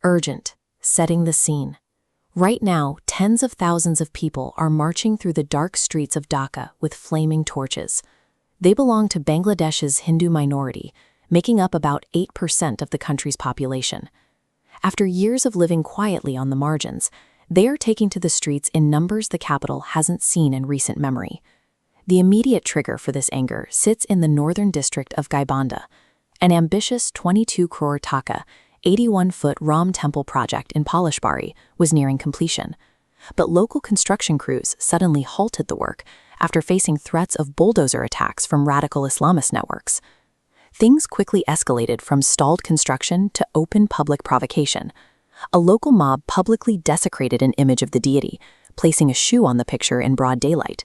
Urgent. Setting the scene. Right now, tens of thousands of people are marching through the dark streets of Dhaka with flaming torches. They belong to Bangladesh's Hindu minority, making up about 8% of the country's population. After years of living quietly on the margins, they are taking to the streets in numbers the capital hasn't seen in recent memory. The immediate trigger for this anger sits in the northern district of Gaibanda. An ambitious 22 crore taka, 81-foot Ram temple project in Palishbari was nearing completion. But local construction crews suddenly halted the work after facing threats of bulldozer attacks from radical Islamist networks. Things quickly escalated from stalled construction to open public provocation. A local mob publicly desecrated an image of the deity, placing a shoe on the picture in broad daylight.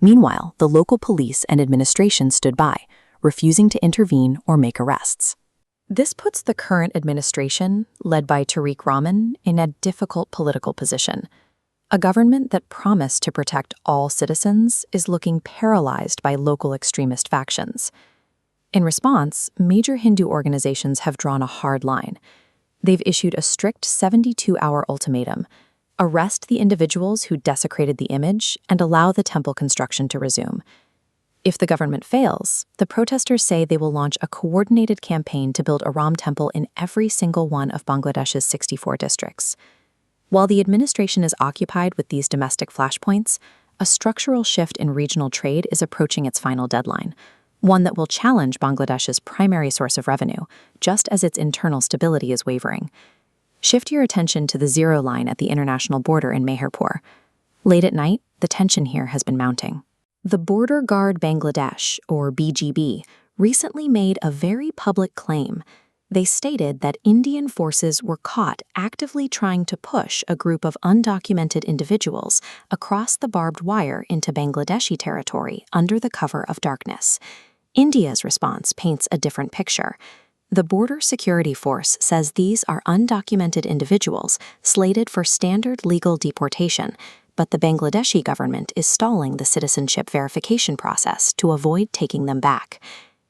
Meanwhile, the local police and administration stood by, refusing to intervene or make arrests. This puts the current administration, led by Tariq Rahman, in a difficult political position. A government that promised to protect all citizens is looking paralyzed by local extremist factions. In response, major Hindu organizations have drawn a hard line. They've issued a strict 72-hour ultimatum: arrest the individuals who desecrated the image and allow the temple construction to resume. If the government fails, the protesters say they will launch a coordinated campaign to build a Ram temple in every single one of Bangladesh's 64 districts. While the administration is occupied with these domestic flashpoints, a structural shift in regional trade is approaching its final deadline, one that will challenge Bangladesh's primary source of revenue, just as its internal stability is wavering. Shift your attention to the zero line at the international border in Meherpur. Late at night, the tension here has been mounting. The Border Guard Bangladesh, or BGB, recently made a very public claim. They stated that Indian forces were caught actively trying to push a group of undocumented individuals across the barbed wire into Bangladeshi territory under the cover of darkness. India's response paints a different picture. The Border Security Force says these are undocumented individuals slated for standard legal deportation, but the Bangladeshi government is stalling the citizenship verification process to avoid taking them back.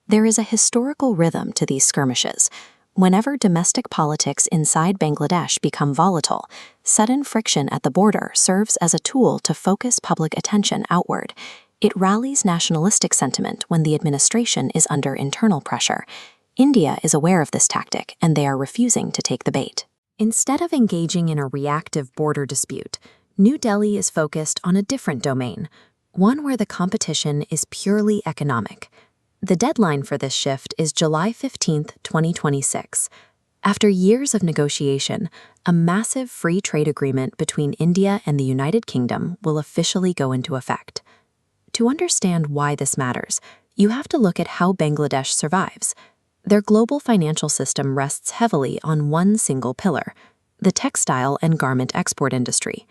There is a historical rhythm to these skirmishes. Whenever domestic politics inside Bangladesh become volatile, sudden friction at the border serves as a tool to focus public attention outward. It rallies nationalistic sentiment when the administration is under internal pressure. India is aware of this tactic, and they are refusing to take the bait. Instead of engaging in a reactive border dispute, New Delhi is focused on a different domain, one where the competition is purely economic. The deadline for this shift is July 15, 2026. After years of negotiation, a massive free trade agreement between India and the United Kingdom will officially go into effect. To understand why this matters, you have to look at how Bangladesh survives. Their global financial system rests heavily on one single pillar: the textile and garment export industry.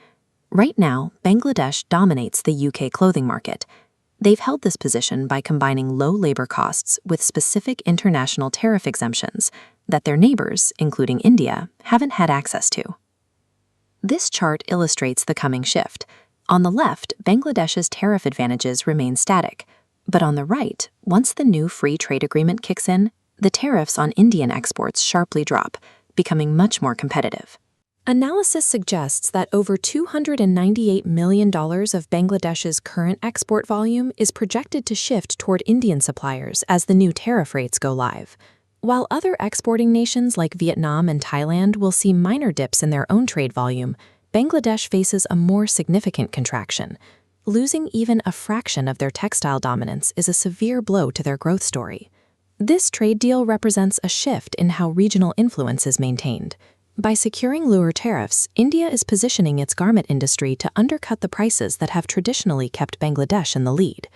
Right now, Bangladesh dominates the UK clothing market. They've held this position by combining low labor costs with specific international tariff exemptions that their neighbors, including India, haven't had access to. This chart illustrates the coming shift. On the left, Bangladesh's tariff advantages remain static, but on the right, once the new free trade agreement kicks in, the tariffs on Indian exports sharply drop, becoming much more competitive. Analysis suggests that over $298 million of Bangladesh's current export volume is projected to shift toward Indian suppliers as the new tariff rates go live. While other exporting nations like Vietnam and Thailand will see minor dips in their own trade volume, Bangladesh faces a more significant contraction. Losing even a fraction of their textile dominance is a severe blow to their growth story. This trade deal represents a shift in how regional influence is maintained. By securing lower tariffs, India is positioning its garment industry to undercut the prices that have traditionally kept Bangladesh in the lead.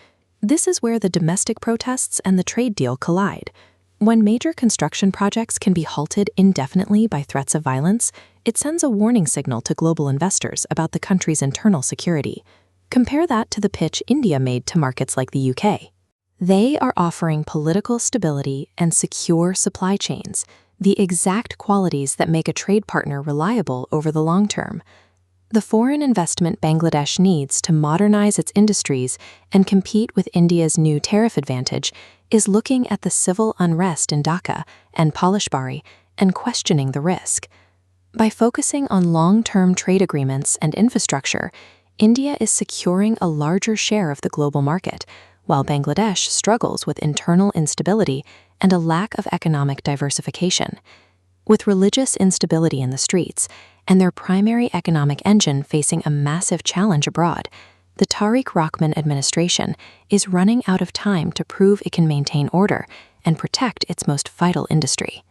This is where the domestic protests and the trade deal collide. When major construction projects can be halted indefinitely by threats of violence, it sends a warning signal to global investors about the country's internal security. Compare that to the pitch India made to markets like the UK. They are offering political stability and secure supply chains, the exact qualities that make a trade partner reliable over the long term. The foreign investment Bangladesh needs to modernize its industries and compete with India's new tariff advantage is looking at the civil unrest in Dhaka and Palishbari and questioning the risk. By focusing on long-term trade agreements and infrastructure, India is securing a larger share of the global market, while Bangladesh struggles with internal instability and a lack of economic diversification. With religious instability in the streets and their primary economic engine facing a massive challenge abroad, the Tariq Rahman administration is running out of time to prove it can maintain order and protect its most vital industry.